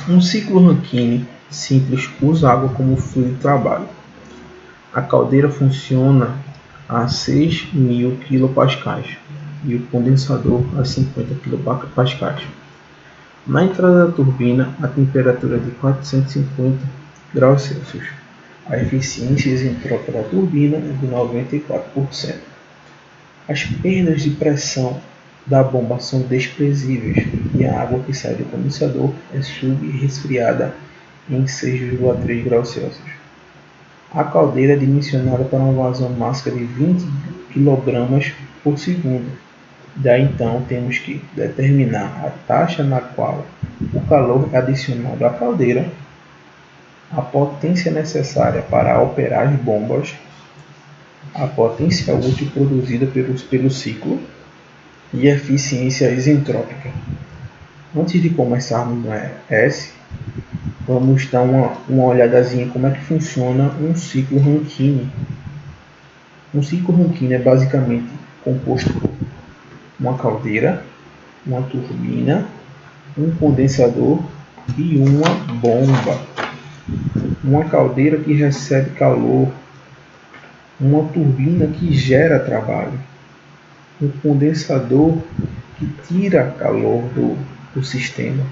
Um ciclo Rankine simples usa água como fluido de trabalho. A caldeira funciona a 6.000 kPa e o condensador a 50 kPa. Na entrada da turbina, a temperatura é de 450 graus Celsius. A eficiência isentrópica da turbina é de 94%. As perdas de pressão da bomba são desprezíveis e a água que sai do condensador é sub-resfriada em 6,3 graus Celsius. A caldeira é dimensionada para uma vazão máxima de 20 kg por segundo. Daí então temos que determinar a taxa na qual o calor é adicionado à caldeira, a potência necessária para operar as bombas, a potência útil produzida pelo ciclo e a eficiência isentrópica. Antes de começarmos no ES, vamos dar uma olhadazinha como é que funciona um ciclo Rankine. Um ciclo Rankine é basicamente composto por uma caldeira, uma turbina, um condensador e uma bomba. Uma caldeira que recebe calor, uma turbina que gera trabalho, um condensador que tira calor do sistema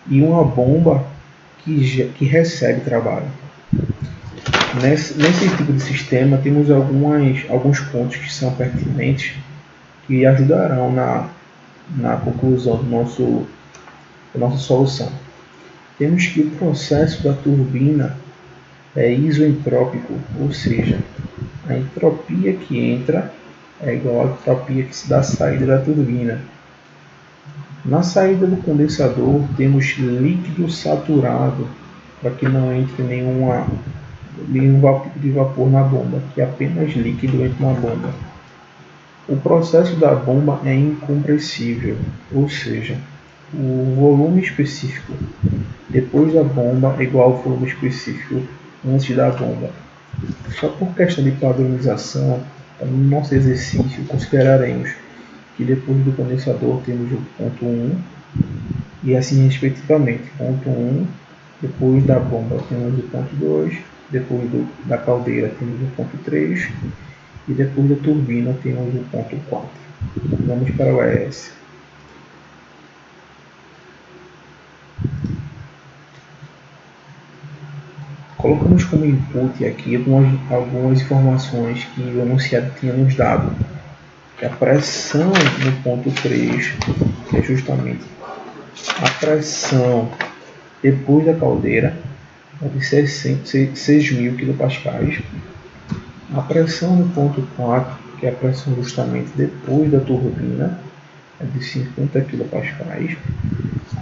e uma bomba que recebe trabalho. Nesse tipo de sistema temos alguns pontos que são pertinentes que ajudarão na conclusão da nossa solução. Temos que o processo da turbina é isoentrópico, ou seja, a entropia que entra é igual à entropia que se dá saída da turbina. Na saída do condensador temos líquido saturado, para que não entre nenhum de vapor na bomba, que apenas líquido entra na bomba. O processo da bomba é incompressível, ou seja, o volume específico depois da bomba é igual ao volume específico antes da bomba. Só por questão de padronização, no nosso exercício consideraremos que depois do condensador temos o ponto 1 e assim respectivamente. Ponto 1, depois da bomba temos o ponto 2, depois da caldeira temos o ponto 3 e depois da turbina temos o ponto 4. Vamos para o ES. Colocamos como input aqui algumas informações que o enunciado tinha nos dado. A pressão no ponto 3 é justamente a pressão depois da caldeira, é de 6.000 kPa. A pressão no ponto 4, que é a pressão justamente depois da turbina, é de 50 kPa.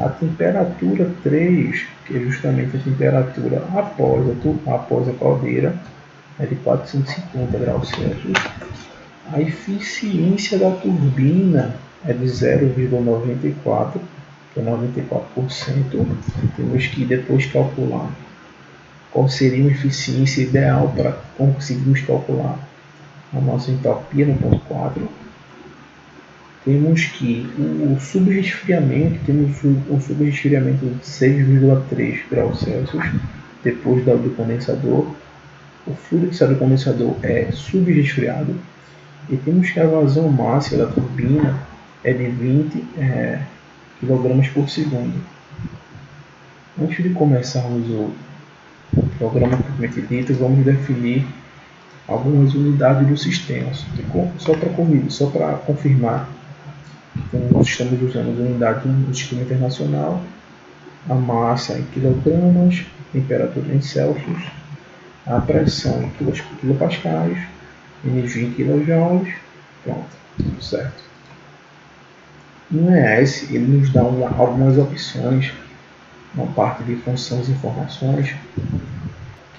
A temperatura 3, que é justamente a temperatura após a caldeira, é de 450 graus Celsius. A eficiência da turbina é de 0,94, que é 94%. Temos que depois calcular qual seria a eficiência ideal para conseguirmos calcular a nossa entropia no ponto 4. Temos que o subresfriamento, temos um subresfriamento de 6,3 graus Celsius depois do condensador. O fluido que sai do condensador é subresfriado. E temos que a vazão máxima da turbina é de 20 kg por segundo. Antes de começarmos o programa propriamente dito, vamos definir algumas unidades do sistema. Só para confirmar que nós estamos usando as unidades do sistema internacional, a massa em kg, temperatura em Celsius, a pressão em kPa, energia em kJ, pronto, tudo certo. No ES ele nos dá algumas opções, uma parte de funções e informações,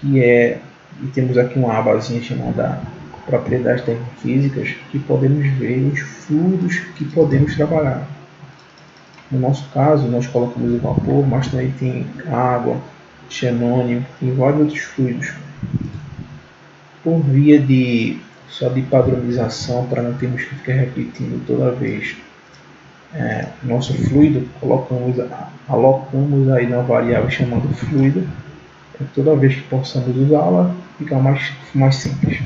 e temos aqui uma abazinha chamada propriedades termofísicas, que podemos ver os fluidos que podemos trabalhar. No nosso caso, nós colocamos o vapor, mas também tem água, xenônio e vários outros fluidos. Por via só de padronização, para não termos que ficar repetindo toda vez nosso fluido, alocamos aí na variável chamada fluido. Toda vez que possamos usá-la, fica mais simples.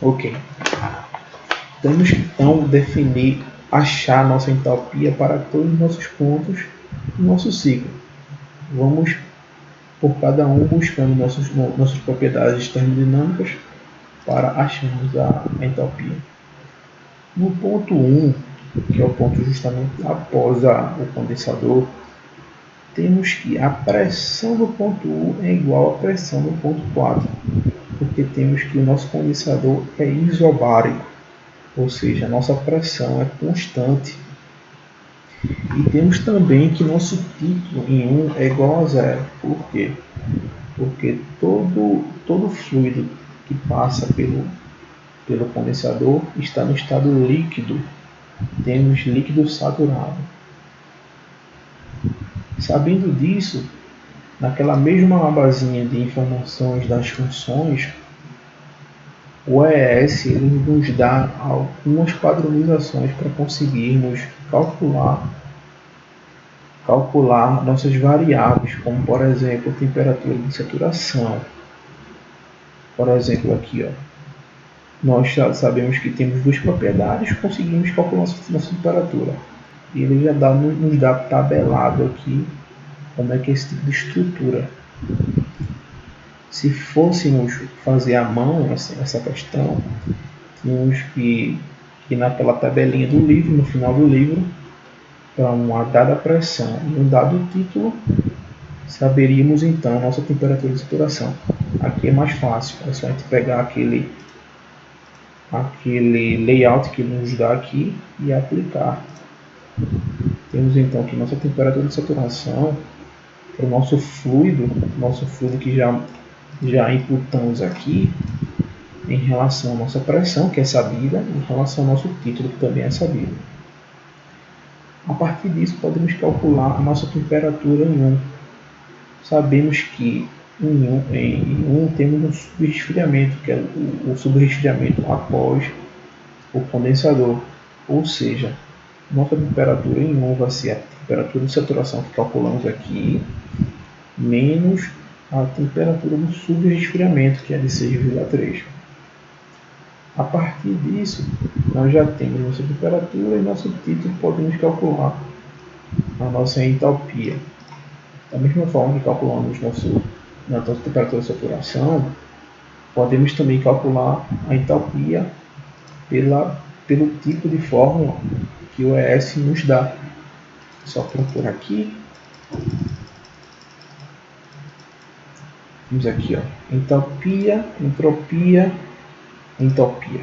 Ok. Temos que então definir, achar nossa entalpia para todos os nossos pontos do nosso ciclo. Vamos por cada um buscando nossas propriedades termodinâmicas para acharmos a entalpia. No ponto 1, que é o ponto justamente após o condensador, temos que a pressão do ponto 1 é igual à pressão do ponto 4, porque temos que o nosso condensador é isobárico, ou seja, a nossa pressão é constante. E temos também que nosso título em 1 é igual a zero. Por quê? Porque todo fluido que passa pelo condensador está no estado líquido. Temos líquido saturado. Sabendo disso, naquela mesma abazinha de informações das funções, o ES ele nos dá algumas padronizações para conseguirmos calcular nossas variáveis, como por exemplo a temperatura de saturação. Por exemplo, aqui, nós já sabemos que temos duas propriedades, conseguimos calcular nossa temperatura. E ele já nos dá tabelado aqui como é que é esse tipo de estrutura. Se fôssemos fazer à mão essa questão, tínhamos que naquela tabelinha do livro, no final do livro, para uma dada pressão e um dado título, saberíamos então a nossa temperatura de saturação. Aqui é mais fácil, é só a gente pegar aquele layout que ele nos dá aqui e aplicar. Temos então que nossa temperatura de saturação para o nosso fluido que já imputamos aqui, em relação à nossa pressão, que é sabida, em relação ao nosso título, que também é sabido. A partir disso, podemos calcular a nossa temperatura em 1. Sabemos que em 1 temos um subresfriamento, que é o subresfriamento após o condensador. Ou seja, nossa temperatura em 1 vai ser a temperatura de saturação que calculamos aqui, menos a temperatura do subresfriamento, que é de 6,3. A partir disso, nós já temos nossa temperatura e nosso título, podemos calcular a nossa entalpia. Da mesma forma que calculamos nossa temperatura de saturação, podemos também calcular a entalpia pelo tipo de fórmula que o ES nos dá. Só procurar aqui. Temos aqui, entalpia, entropia, entalpia.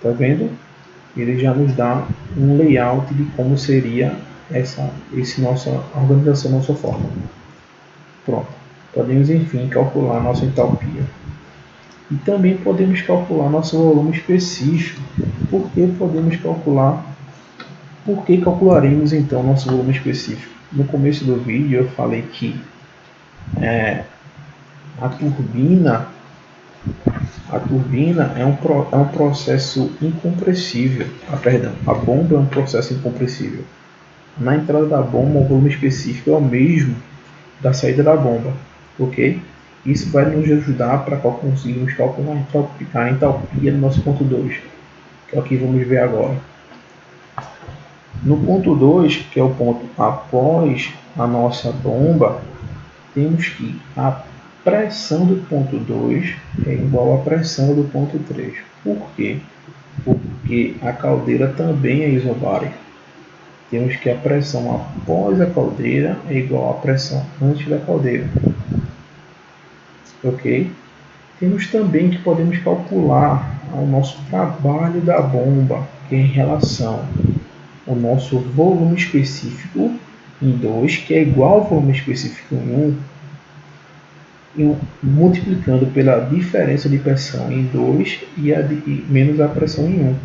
Tá vendo? Ele já nos dá um layout de como seria nossa organização, nossa fórmula. Pronto. Podemos, enfim, calcular a nossa entalpia. E também podemos calcular nosso volume específico. Por que calcularemos então nosso volume específico? No começo do vídeo eu falei que a turbina é um processo incompressível. A bomba é um processo incompressível. Na entrada da bomba, o volume específico é o mesmo da saída da bomba, ok? Isso vai nos ajudar para conseguirmos calcular a entalpia no nosso ponto 2, que é o que vamos ver agora. No ponto 2, que é o ponto após a nossa bomba, temos que a pressão do ponto 2 é igual à pressão do ponto 3. Por quê? Porque a caldeira também é isobárica. Temos que a pressão após a caldeira é igual à pressão antes da caldeira. Ok? Temos também que podemos calcular o nosso trabalho da bomba, que é em relação ao nosso volume específico em 2, que é igual ao volume específico em 1, multiplicando pela diferença de pressão em 2 e menos a pressão em 1.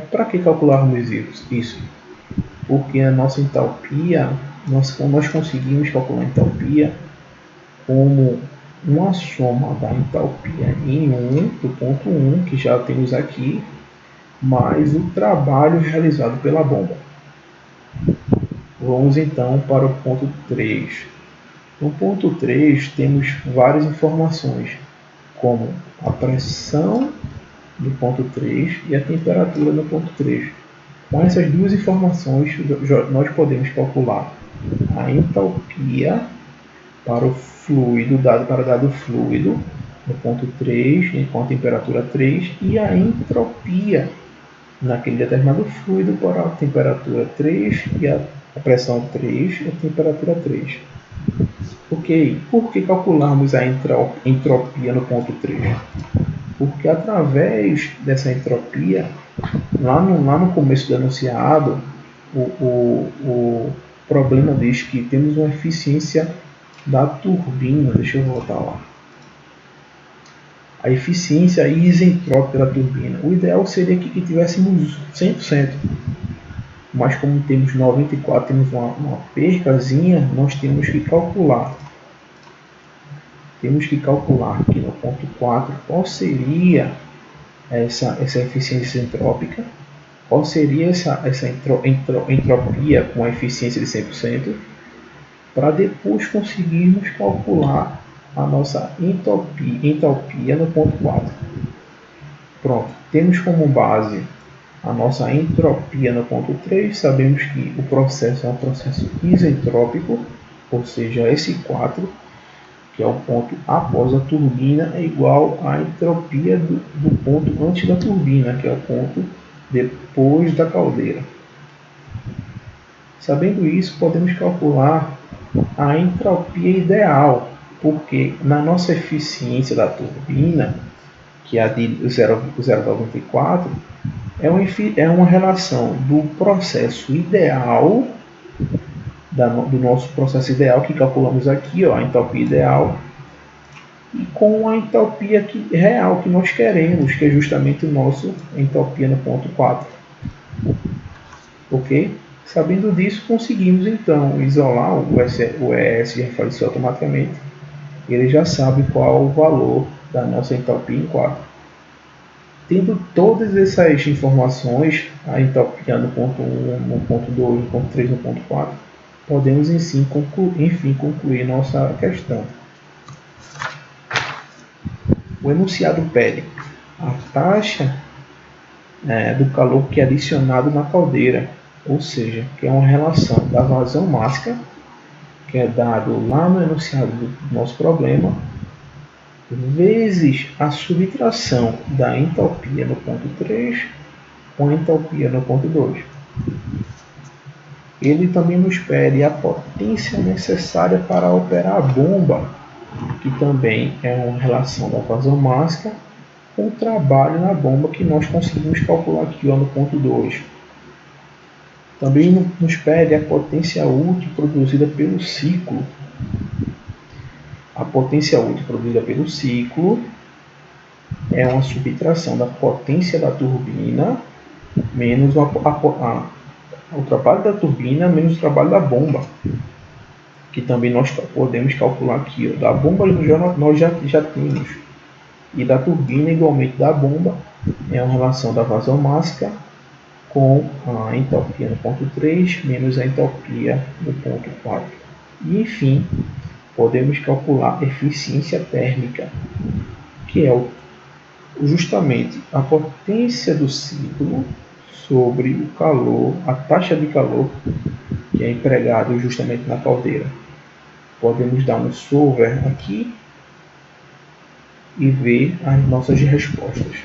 Para que calcularmos isso? Porque a nossa entalpia, nós conseguimos calcular a entalpia como uma soma da entalpia em 1, do ponto 1, que já temos aqui, mais o trabalho realizado pela bomba. Vamos então para o ponto 3. No ponto 3 temos várias informações, como a pressão do ponto 3 e a temperatura no ponto 3. Com essas duas informações, nós podemos calcular a entalpia para o fluido, para dado fluido, no ponto 3, com a temperatura 3, e a entropia naquele determinado fluido para a temperatura 3 e a pressão 3 e a temperatura 3. Ok, por que calcularmos a entropia no ponto 3? Porque através dessa entropia, lá no começo do enunciado, o problema diz que temos uma eficiência da turbina. Deixa eu voltar lá. A eficiência isentrópica da turbina. O ideal seria que tivéssemos 100%. Mas como temos 94%, temos uma percazinha, nós temos que calcular. Temos que calcular aqui no ponto 4 qual seria essa eficiência isentrópica, qual seria essa entropia com a eficiência de 100%, para depois conseguirmos calcular a nossa entalpia no ponto 4. Pronto, temos como base a nossa entropia no ponto 3, sabemos que o processo é um processo isentrópico, ou seja, esse 4, que é o ponto após a turbina, é igual à entropia do ponto antes da turbina, que é o ponto depois da caldeira. Sabendo isso, podemos calcular a entropia ideal, porque na nossa eficiência da turbina, que é a de 0,94, é uma relação do processo ideal, do nosso processo ideal, que calculamos aqui, ó, a entropia ideal, e com a entropia real que nós queremos, que é justamente o nosso entropia no ponto 4. Ok? Sabendo disso, conseguimos então isolar o ES, já faleceu automaticamente. Ele já sabe qual o valor da nossa entropia em 4. Tendo todas essas informações, a entropia no ponto 1, no ponto 2, no ponto 3, no ponto 4, podemos enfim concluir nossa questão. O enunciado pede a taxa do calor que é adicionado na caldeira, ou seja, que é uma relação da vazão máxima, que é dado lá no enunciado do nosso problema, vezes a subtração da entalpia no ponto 3 com a entalpia no ponto 2. Ele também nos pede a potência necessária para operar a bomba, que também é uma relação da vazão máxima com o trabalho na bomba, que nós conseguimos calcular aqui no ponto 2. Também nos pede a potência útil produzida pelo ciclo. A potência útil produzida pelo ciclo é uma subtração da potência da turbina menos o trabalho da turbina menos o trabalho da bomba, que também nós podemos calcular aqui. Da bomba nós já temos, e da turbina igualmente da bomba é uma relação da vazão máxima com a entalpia no ponto 3 menos a entalpia no ponto 4. E enfim, podemos calcular a eficiência térmica, que é justamente a potência do ciclo sobre o calor, a taxa de calor que é empregado justamente na caldeira. Podemos dar um solver aqui e ver as nossas respostas.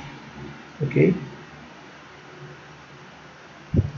Ok?